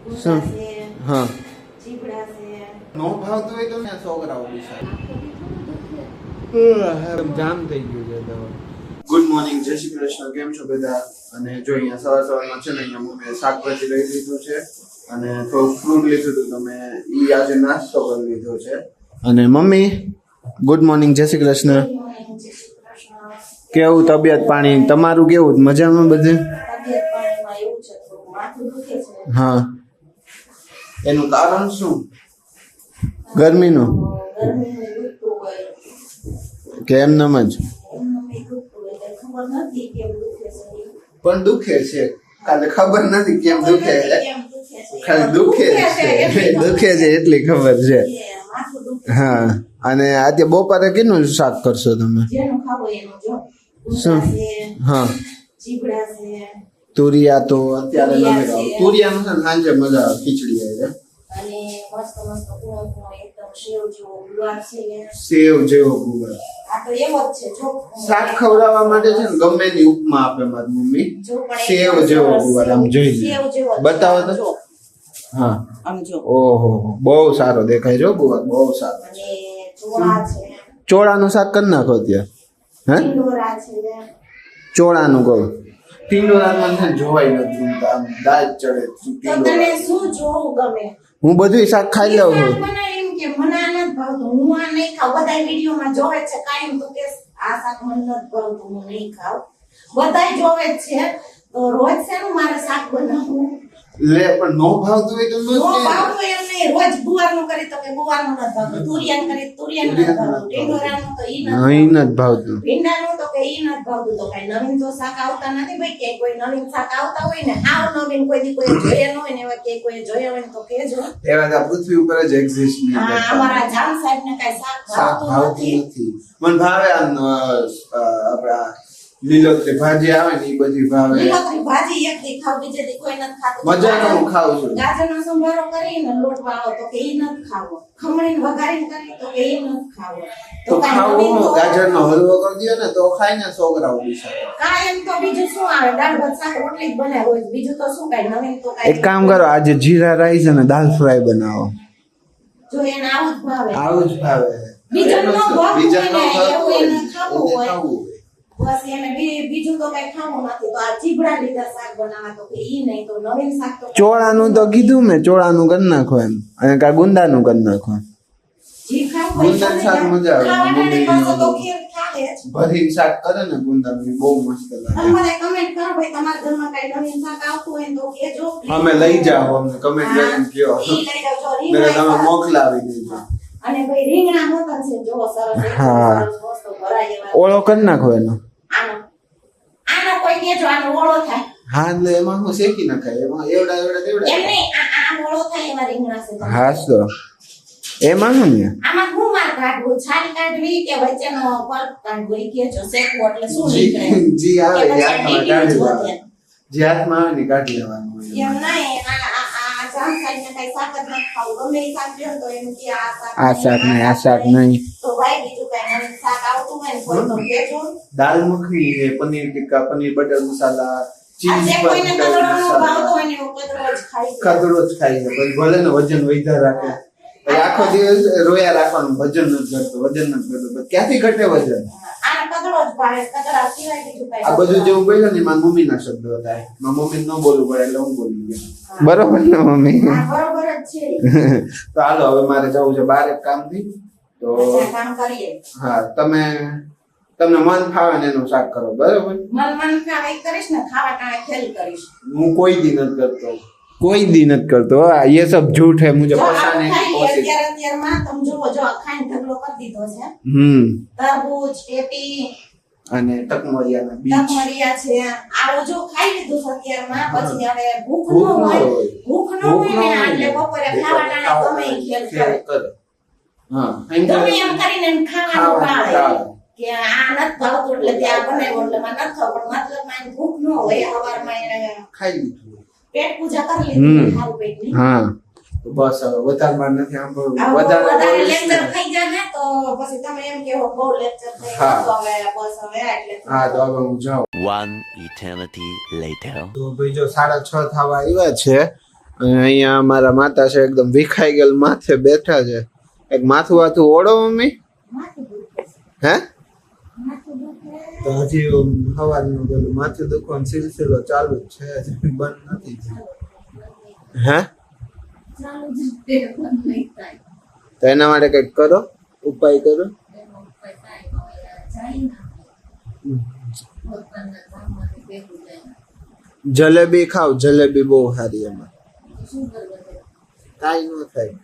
શું? હા ચીબડા છે. નો ભાવતું હોય તો ને છોકરાઓ જામ થઈ ગયું છે દવા. ગુડ મોર્નિંગ, જય શ્રી કૃષ્ણ. કેમ છો બધા? અને જો અહીંયા સવારમાં છે ને અહીંયા મેં શાકભાજી લઈ લીધું છે અને થોડું ફ્રૂટ લીધું હતું. તમે ઈ આજે નાસ્તો કરી લીધો છે. અને મમ્મી ગુડ મોર્નિંગ, જય શ્રી કૃષ્ણ. કેવું તબિયત પાણી તમારું? કેવું મજામાં બધે? તબિયત પાણીમાં એવું છે, થોડું માથું દુખે છે. હા, એનું કારણ શું? ગરમીનું ગરમીનું દુખતું હોય. કે એમનેમ જ? એમનું કંઈ દુખતું હોય એટલે ખબર નથી કેમ દુખે છે. પણ દુખે છે. કાલે ખબર નથી કેમ દુખે છે. કેમ દુખે છે. ખાલી દુખે છે. દુખે છે એટલી ખબર છે. માથું દુખે. હા, અને આજે બપોરે કેનું શાક કરશો તમે? જેનું ખાવું એનું જો. શું? ઊંધા છે, હા, ચીબડા છે. તુરિયા તો અત્યારે તુરિયા નથી. છે. તુરિયાનું છે ને સાંજે મજા આવે, ખીચડી આવે. અને મસ્ત મસ્ત કૂણો એકદમ સેવ જેવો ગુવાર છે. સેવ જેવો ગુવાર. આ તો એવો જ છે જો. શાક ખવડાવવા માટે છે ને ગમે ની ઉપમા આપે મારી મમ્મી. જો પણ સેવ એકદમ જેવો સરસ ગુવાર આમ જોઈ લે. સેવ જેવો જ બતાવો તો. જો. હા, આમ જો. ઓહો બહુ સારો દેખાય છે ગુવાર, બહુ સારો. અને ચોળા છે. ચોળાનું શાક કરી નાખો ત્યાં. હે, ટીંડોરા છે. ચોળાનું કહું. ટીંડોરામાં છે ને જોવાય નથી ગમતા, આમ દાજ ચડે તો તને ટીંડોરા. શું જોવું ગમે? હું બધું શાક ખાઈ લઉં છું. શાક બનાય એમ કે મને આ નથી ભાવતું, હું આ નહીં ખાવ. બધા વિડીયોમાં જોવે છે કાયમ તું કે આ શાક મને નથી ભાવતું, હું નહીં ખાવ. બધાય જોવે જ છે. તો રોજ શેનું મારે શાક બનાવવું? લે પણ નો ભાવતું હોય તો નો નો જ કે. ભાવતું એમ નહીં. રોજ ગુવારનું કરી તો કે ગુવારનું નથી ભાવતું, તુરિયાનું કરી તુરિયાનું નથી ભાવતું, ટીંડોરાનું તો ઈ નથી અહીં ભાવતું. નથી ભાવતું. ભીંડાનું તો કે ઈ નથી ભાવતું. તો કઈ નવીન તો શાક આવતા નથી ભાઈ. કે કોઈ નવીન શાક આવતા હોય ને, હાવ નવીન કોઈ દી કોઈ જોયા ન હોય ને, એવા કે કોઈ જોયા હોય ને તો કેજો. એવા તો આ પૃથ્વી ઉપર જ એક્ઝિસ્ટ નહીં હા, કરતા. અમારા જામ સાહેબ ને કઈ શાક શાક ભાવતું ભાવતું નથી. નથી. મને ભાવે આમ આપડા લીલોતરી ભાજી આવે ને એ બધી ભાવે. લીલોતરી ભાજી એક દી ખાવ, બીજે દી કોઈ નથી ખાતું. મજાનો હું ખાઉં છું. ગાજરનો સંભારો કરીને લોટ વાળો તો કે ઈ નથી ખાવો. ખમણીને વઘારીને કરી તો કે ઈ નથી ખાવો. તો કાંઈ ખાવું નવીન તો- ગાજરનો હલવો કરી દો ને તો ખાય ને છોકરાઓ બિચારા. કાંઈ એમ તો બીજું શું આવે? દાળ ભાત શાક રોટલી જ બનાવે હોય. બીજું તો શું કાંઈ નવીન તો કાંઈ એક કામ કરો, આજે જીરા રાઈસ અને દાલ ફ્રાય બનાવો. જો એને આવું જ ભાવે. આવું જ ભાવે. બીજાનું ન ભાવતું બીજાનું હોય ને, ભાવતું એવું હોય એને ને, ખાવું એને હોય. ખાવું હોય. બસ એને બીજું તો કઈ ખાવું નથી. તો આ ચીબડા લીધા શાક બનાવવા તો કે ઈ નહીં. તો નવીન શાક તો ચોળાનું તો કીધું મેં, ચોળાનું કરી નાખો એમ, અને કા ગુંદાનું કરી નાખો. જી ખાવું હોય ગુંદાનું તો શાક મજા આવે. ખાવાના પાસે તો ખીર ખાવે જ. ભરીને શાક કરે ને ગુંદાનું, એ બહુ મસ્ત લાગે. તમારે કમેન્ટ કરો ભાઈ, તમારા ઘરમાં કઈ નવીન શાક આવતું હોય ને તો કહેજો. અમે લઈ જાઓ, અમને કમેન્ટ કરીને કયો. ઈ લઈ જાઓ. જો મેં રીંગણા તમે સરસ. મોકલાવી દેજો. અને ભાઈ રીંગણા મોટા છે જો સરસ એકદમ હા. સરસ મસ્ત ભરાય એવા. ઓળો કરી નાખો એનો. આનો આનો કોઈ કહેજો, આનો ઓળો થાય. હા, એટલે એમાં હું શેકી નાખાય, એમાં એવડા એવડા એમ તેવડા. નહીં, આ ઓળો થાય એવા રીંગણા છે તમારે. હા તો એમાં શું ને આમાં હું માર કાઢવું? છાલ કાઢવી કે વચ્ચેનો પલ્પ કાઢવો? ઈ કહેજો. શેકવું એટલે શું નીકળે? જી આવે કે પછી હાથમાં ડીપી કાઢી જ લેવાનું. વધે. જે હાથમાં આવે ને કાઢી લેવાનું હોય. એમ નહીં. આ જામ ખાઈને કઈ શાક જ નથી ખાવું. ગમે ઈ શાક લ્યો ને તો એમ કે આ શાક આ શાક નહીં, આ શાક નહીં. તો ભાઈ બીજું કઈ નવીન શાક આવતું હોય ને કોઈ તો કહેજો. દાલ મખની છે, પનીર ટિક્કા, પનીર બટર મસાલા, આ ચીઝ જે કોઈને બટર કદડો નો મસાલા. ભાવતો હોય ને એવો કદડો જ ખાઈ લે. કદડો જ ખાઈ છે, પછી ભલે ને વજન વધ્યા રાખે, પછી આખો દિવસ રોયા રાખવાનું, વજન નથી ઘટતો, વજન નથી ઘટતો, પછી ક્યાંથી ઘટે વજન? આને કદડો જ ભાવે. કદડા સિવાય બીજું કઈ આ બધું જેવું બોલ્યો ને મારા મમ્મી ના શબ્દો હતા. મારા મમ્મી ન બોલવું પડે એટલે હું બોલી ગયો. બરોબર ને મમ્મી? હા, બરોબર જ છે. તો હાલો હવે મારે જવું છે બહાર એક કામથી. તો અચ્છા, કામ કરીએ. હા, તમને મન ફાવે ને એનું શાક કરો, બરોબર? મન ખાવા ઈ કરીશ ને, ખાવા ટાણે ખેલ કરીશ. હું કોઈ દી નથી કરતો, કોઈ દી નથી કરતો. હા, ये सब झूठ है, मुझे જો આ पता नहीं ખાઈ कोशिश. અત્યારમાં તમે જુઓ, જો આ ખાઈને ઢગલો કરી દીધો છે. હમ તરબૂચ, ટેટી, અને તકમરિયાના બીજ. તકમરિયા છે. આવું જો ખાઈ લીધું છે અત્યારમાં. પછી હવે ભૂખ ન ભૂખ ન હોય. હોય. ભૂખ ન હોય ને એટલે બપોરે ખાવા ટાણે ગમે ઈ ખેલ કરે. કરે. હા, એમ ગમે કરે. એમ કરીને એને ખાવાનું ખાવાનું ભાવે. ભાવે. કે આ નથી ભાવતું એટલે ત્યાં બનાવ્યો એટલે મને નથી ખબર. મતલબમાં એને ભૂખ ન હોય. સવારમાં એને ખાઈ લીધું. પેટ પૂજા કરી લીધી સારું પેટની. હા, તો બસ હવે વધારે માર નથી સાંભળવું. આવું વધારે બોલીશ લેક્ચર ને. થઈ જાય ને તો પછી તમે એમ કહો બહુ લેક્ચર થઈ હા. ગયું, તો હવે બસ હવે એટલે હા, તો હવે હું જાઉં. One eternity later. તો ભાઈ જો 6:30 થવા આવ્યા છે અને અહીંયા અમારા માતા છે એકદમ વિખાઈ ગયેલ માથે બેઠા છે. એક માથું વાથું ઓળો મમ્મી માથું દુખે છે. હે માથું દુખે. તો હજી સવારનું પેલું માથું દુખવાનો સિલસિલો ચાલુ જ છે, હજી બંધ નથી થયો. હે ચાલુ જ તે બંધ નહીં થાય. તો એના માટે કંઈક કરો, ઉપાય કરો. એનો ઉપાય કાંઈ ન હોય. જાય ના. પોતાના કામમાંથી ભેગું જાય ના. જલેબી ખાવ, જલેબી બહુ સારી એમાં શુગર વધે. કાંઈ ન થાય.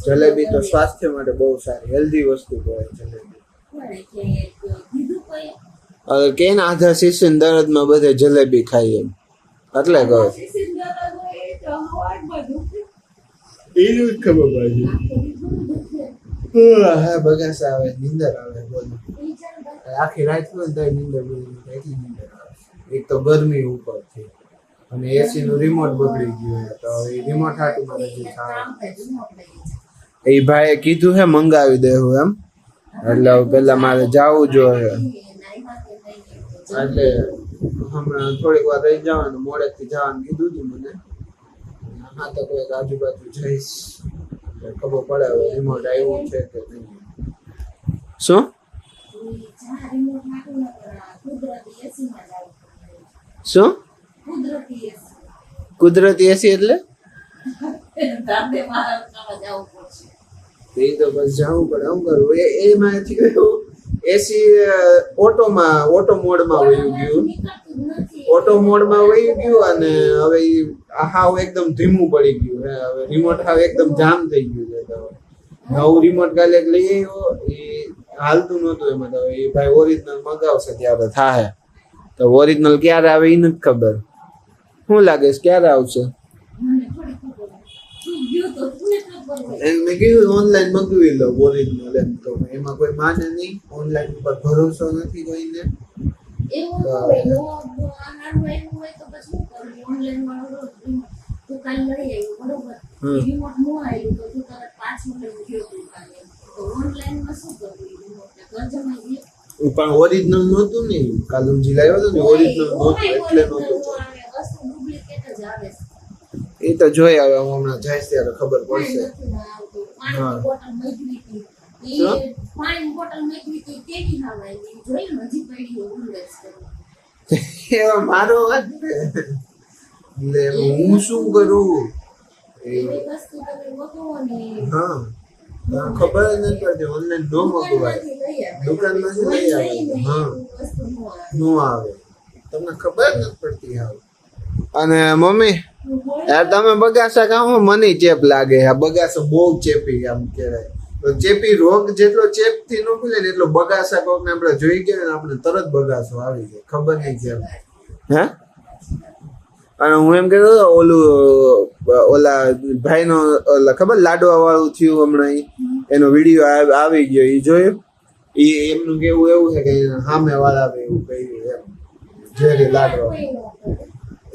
જલેબી તો સ્વાસ્થ્ય માટે બહુ સારી હેલ્ધી વસ્તુ કહેવાય જલેબી. કોણે કે કીધું કોઈ? હવે કે ને આધા સીસીન દરદમાં બધે જલેબી ખાઈ એમ એટલે કહો સિંદર હોય તો હવારમાં દુખે. એનું જ ખબર પડે આખું દીધું દુખે. હા બગાસ આવે, નીંદર આવે, બોલો ઈ ચાલ બસ. આખી રાત હોય તો નીંદર એટલી નીંદર આવે. એક તો ગરમી ઉપર છે અને એસી નું રિમોટ બગડી ગયું છે, તો એ રિમોટ હાટું મારે જે કામ થાય રિમોટ લઈ જાય. એ ભાઈએ કીધું હે મંગાવી દેવું એમ, એટલે હવે પેલા મારે જવું જોઈએ. એટલે હમણાં થોડીક વાર રહી જવાનું, મોડેકથી જવાનું કીધું હતું મને. હા તો કોઈક આજુબાજુ જઈશ એટલે ખબર પડે હવે રિમોટ આવ્યું છે કે નહીં. શું જ્યાં રિમોટ નાખું ને કુદરતી એસીમાં જ આવું. શું કુદરતી એસી. કુદરતી એસી એટલે દાદે મારા ખાવા જવું પડશે. એ તો બસ જવું પડે. શું કરવું એમાંથી કયું એસી ઓટો મોડમાં વયું ગયું, નીકળતું જ નથી. ઓટો મોડમાં વયું ગયું અને હવે ઈ હાવ એકદમ ધીમું પડી ગયું હે. હવે રિમોટ હાવ એકદમ જામ થઈ ગયું છે. તો નવું રિમોટ કાલે એક લઈ આવ્યો, એ હાલતું નહોતું એમાં. તો એ ભાઈ ઓરિજિનલ મગાવશે ત્યારે થાહે. તો ઓરિજિનલ ક્યારે આવે એ નથી ખબર. શું લાગે છે ક્યારે આવશે? મને થોડી ખબર. તું ગયો તો તુંને ખબર હોય. એમ મેં કીધું ઓનલાઈન મંગાવી લો ઓરિજિનલ એમ. તો એમાં કોઈ માને નહીં, ઓનલાઈન ઉપર ભરોસો નથી કોઈને. એવું ન હોય. નો આનારું આવ્યું હોય તો પછી શું કરવું? ઓનલાઈન વાળો રોજ રિમોટ તું કાલ લઈ આવ્યો બરોબર. રિમોટ નો આવ્યું તો તું તરત પાછું લઈને ગયો તું કાલે. તો ઓનલાઈનમાં શું કરવું? રિમોટને ઘર જમાઈ ગયો. પણ ઓરિજિનલ નહોતું ને, કાલુજી લાવ્યો હતો ને ઓરિજિનલ નહોતું એટલે નહોતું. વસ્તુ ડુપ્લિકેટ જ આવે છે. એ તો જોઈ આવે, હું હમણાં જઈશ ત્યારે ખબર પડશે. પાણીની બોટલ મેકવી હતી. શું? એ પાણીની બોટલ મેકવી હતી કેવી હાવ આવી જોઈ ને હજી પડી હોય ઉલ્લેખ કરો. એવા મારો વાત ને. એટલે હું શું કરું? એવી વસ્તુ તમે મગાવો ને હા ખબર જ નથી પડતી. ઓનલાઈન નો મગવાય, દુકાનમાંથી લઈ આવે. હા વસ્તુ નો આવે. નો આવે, તમને ખબર જ નથી પડતી હાવ. અને મમ્મી યાર તમે બગાસા ખાઓ, મને ચેપ લાગે. આ બગાસો બહુ ચેપી આમ કહેવાય. તો ચેપી રોગ જેટલો ચેપથી ન ખુલે ને એટલો બગાસા કોક ને આપણે જોઈ ગયા ને આપણે તરત બગાસો આવી જાય, ખબર નહીં કેમ. હે અને હું એમ કહેતો હતો ઓલા ભાઈનો ઓલા ખબર લાડવા વાળું થયું હમણાં, એનો વિડીયો આવી ગયો, એ જોયું? એ એમનું કેવું એવું છે કે સામે વાળા એવું કહ્યું એમ, ઝેરી લાડવા.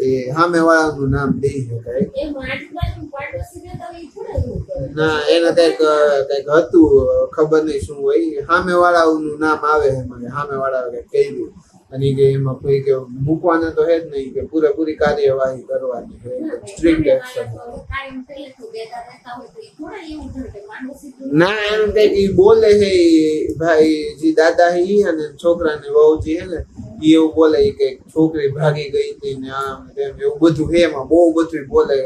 એ સામે વાળાનું નામ દઈ શકાય એ આજુબાજુ પાડોશીને તો એ થોડા એવું કરે. ના, એને કઈક હતું, ખબર નહીં શું હોય. સામે વાળાનું નામ આવે છે મને, સામે વાળા કઈક કહ્યું. અને કે એમાં કોઈ કે મૂકવાના તો હે જ નહીં, કે પૂરેપૂરી કાર્યવાહી કરવાની છે, સ્ટ્રિક્ટ એક્શન. કાયમ પહેલેથી ભેગા રહેતા હોય તો એ થોડા એવું કરે કે પાડોશી તો ના એમ કઈક ઈ બોલે છે ભાઈ જી દાદા હે ઈ અને છોકરાને વહુજી હે ને ઈ એવું બોલે કે છોકરી ભાગી ગઈ હતી ને આમ તેમ એવું બધું હે, એમાં બહુ બધું બોલે.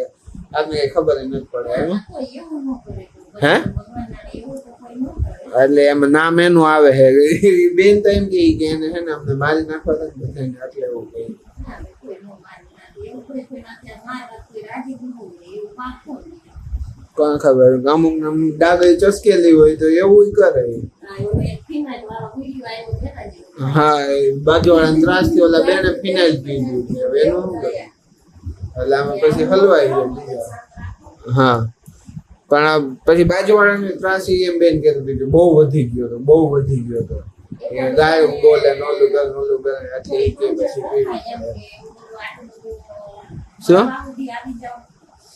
આપને કઈ ખબર નથી પડે એમ. કોઈ એવું ન કરે. હે ભગવાનના એવું તો કોઈ ન કરે. એટલે એમાં નામ એનું આવે છે. બેન તો એમ કે એને હે ને અમને મારી નાખવા હતા ને બધાને, એટલે એવું કહે. ના, કોઈ ન માની નાખે. એવું કોઈ અત્યારે મારા કોઈ રાજી જ ન હોય. એવું પાકું નહીં. કોણ ખબર, અમુક ડાગરી ચસકેલી હોય તો એવું કરે. આ એવો એક ફિનાઇલ વાળો વિડીયો આવ્યો દેતા જેવો. હા બાજુવાળાને ત્રાસ થી ઓલા બેને ફિનાઇલ પી દીધું છે. હવે એનું શું કરે? એટલે આમાં પછી હલવાઈ ગયો. હા પણ પછી બાજુવાળાને ત્રાસ એમ બેન કહેતું હતું કે બહુ વધી ગયો હતો, બહુ વધી ગયો હતો. એ ગાય બોલે નોલું કરે એટલે એ કે પછી એમ કે આટલું બધું શું? મરવા સુધી આવી જાવ.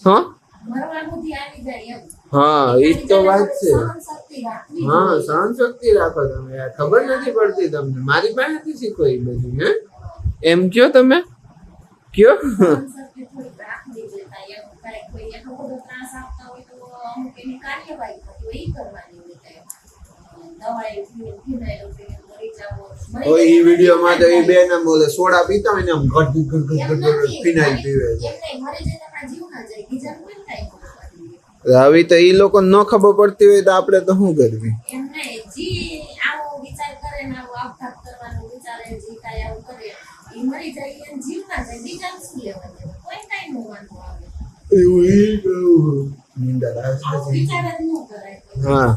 હા મરવા સુધી આવી જાય એમ. હા એ તો વાત છે. સહનશક્તિ રાખવી હા જોઈએ. સહન શક્તિ રાખો તમે યાર, ખબર નથી પડતી તમને. મારી પાસેથી શીખો એ બધું. હે એમ કયો તમે કયો? સહનશક્તિ થોડીક રાખવી જોઈએ. કાંઈ એવું કાંઈ કોઈ એવું બધો ત્રાસ આપતા હોય તો અમુક એની કાર્યવાહી થતી હોય ઈ કરવાની હોય કાંઈ. દવાઈ ફિનાઇલ મરી જાવો તો એ વિડીયોમાં તો એ બેન આમ બોલે સોડા પીતા હોય ને આમ ઘટ ઘટ ઘટ એમ ઘટ નથી. ફિનાઇલ પીવે છે. એમ નહીં, મરી જાય તો આપણા જીવ ના જાય બીજાનું કોઈ કાંઈ ખબર નથી. હવે તો એ લોકો ન ખબર પડતી હોય તો આપણે તો શું કરવી? એમ નહીં, જી આવો વિચાર કરે ને આવો આપઘાત કરવાનું વિચારે, જી કાંઈ આવું કરે ઈ મરી જાય એને જીવ ના જાય બીજાનું શું લેવા દેવા? કોઈ કાંઈ નો વાંધો આવે. એવું નિંદર આવે છે આવો પછી. વિચાર જ ન કરાય. હા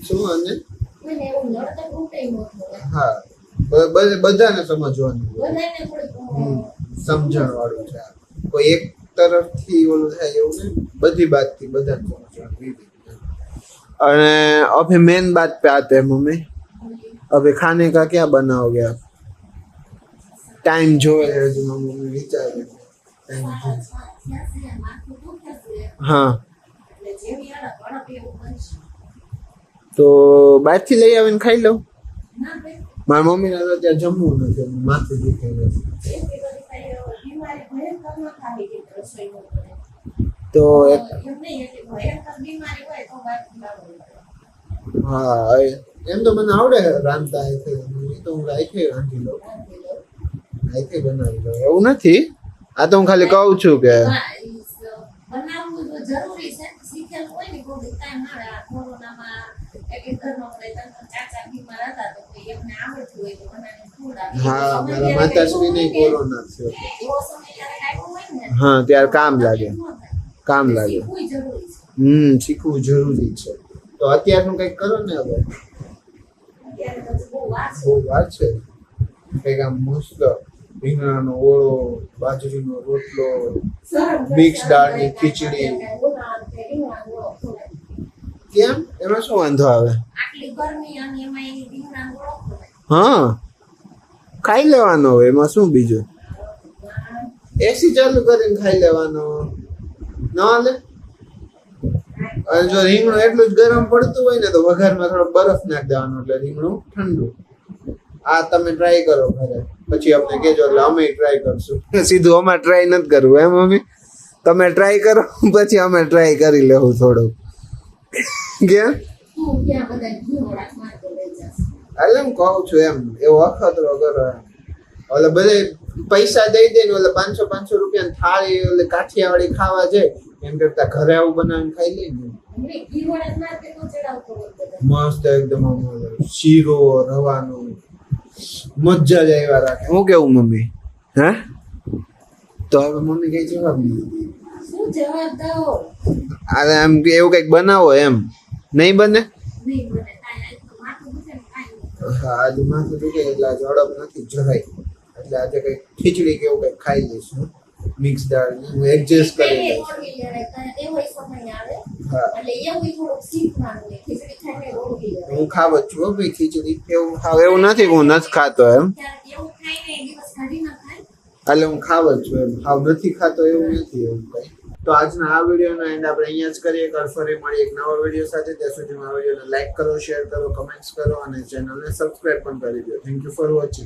શું અને કોઈને એવું નડતર રૂપે નો થવાય. હા બધાને સમજવાનું હોય. બધાને થોડીક સમજણ વાળું છે આ. કોઈ એક તરફથી ઓલું થાય એવું નહીં, બધી બાતથી બધાને સમજવાનું. અને अभी मेन बात पे आते हैं मम्मी. अभी खाने का क्या बनाओगे आप? टाइम जो है जो मम्मी विचार है टाइम जो हाँ તો બહારથી લઈ આવીને ખાઈ લઉં. મારી મમ્મીને તો ત્યાં જમવું નથી, માથું દુખે નથી. તો એક હા એમ તો મને આવડે રાંધતા એ તો હું રાઈખે રાંધી લઉં, રાઈખે બનાવી લઉં, એવું નથી. આ તો હું ખાલી કહું છું કે બનાવવું તો જરૂરી છે. શીખેલું હોય ને કોઈ કાંઈ મળે. આ કોરોનામાં એક ઘરમાં મળે ચાચા બીમાર હતા તો એમને આવડતું હોય તો બનાવીને ખવડાવે. હા મારા માતાશ્રીને કોરોના થયો. એવો સમય ક્યારેક આવ્યો હોય ને હા ત્યારે કામ લાગે, કામ લાગે. શીખવું જરૂરી છે. શીખવું જરૂરી છે. તો અત્યારનું કંઈક કરો ને હવે, અત્યારે તો બહુ વાર છે. બહુ વાર છે. કંઈક આમ મસ્ત રીંગણાનો ઓળો, બાજરીનો રોટલો, મિક્સ દાળની ખીચડી. કેમ એમાં શું વાંધો આવે? આટલી ગરમી અને એમાં એ રીંગણાનો ઓળો ખવાય. હા ખાઈ લેવાનો હોય, એમાં શું બીજું? એસી ચાલુ કરીને ખાઈ લેવાનો ન હાલે? અને જો રીંગણું એટલું જ ગરમ પડતું હોય ને તો વઘારમાં થોડો બરફ નાખી દેવાનો એટલે રીંગણું ઠંડુ. આ તમે ટ્રાય કરો ઘરે, પછી અમને કહેજો એટલે અમે ટ્રાય કરશું. સીધું અમારે ટ્રાય નથી કરવું એમ મમ્મી? તમે ટ્રાય કરો પછી અમે ટ્રાય કરી લેવું થોડુંક. કેમ? તું ક્યાં બધા ઘીવડા મારતો લઈ જશે. એટલે હું કહું છું એમ, એવો અખતરો કરો એમ. ઓલે બધે પૈસા દઈ દે ને ઓલે 500 રૂપિયા થાળી ઓલે કાઠિયાવાડી ખાવા જાય એમ કરતા ઘરે આવું બનાવીને ખાઈ લઈ ને અમને ઘીવડા મારતે નો ચડાવતો હોય બધા. મસ્ત એકદમ શીરો રવાનો મજા જ આવ્યા રાખે. હું કેવું મમ્મી? હે તો હવે મમ્મી કઈ જવાબ નહીં. શું જવાબ દો? અરે એમ કે એવું કઈક બનાવો એમ. નહીં બને? નહીં મને કાંઈ તો માથું દુખે ને કાંઈ નહીં. હા આજે માથું દુખે એટલે આજે ઝડપ નથી જરાય, એટલે આજે કઈક ખીચડી કે એવું કઈક ખાઈ લઈશું. મિક્સ દાળ હું એડજસ્ટ કરી એને લઈશ. ઓળખી લેવાય. કાંઈ એવો સમય આવે હા એટલે એવું થોડુંક શીખવાનું હોય. ખીચડી ખાઈને ઓળખી લેવાય. હું ખાવ જ છું હો ભાઈ ખીચડી. એવું ખાવ એવું નથી કે હું નથી ખાતો એમ, ક્યારેક એવું ખાઈને એક દિવસ કાઢી ના ખાય. એટલે હું ખાવ જ છું એમ. ખાવ નથી ખાતો એવું નથી એવું કઈ. તો આજના આ વિડીયોનો એન્ડ આપણે અહીંયા જ કરીએ. કાલ ફરી મળી એક નવા વિડીયો સાથે. ત્યાં સુધીમાં આ વિડીયોને લાઈક કરો, શેર કરો, કમેન્ટ્સ કરો અને ચેનલને સબસ્ક્રાઇબ પણ કરી દો. Thank you for watching.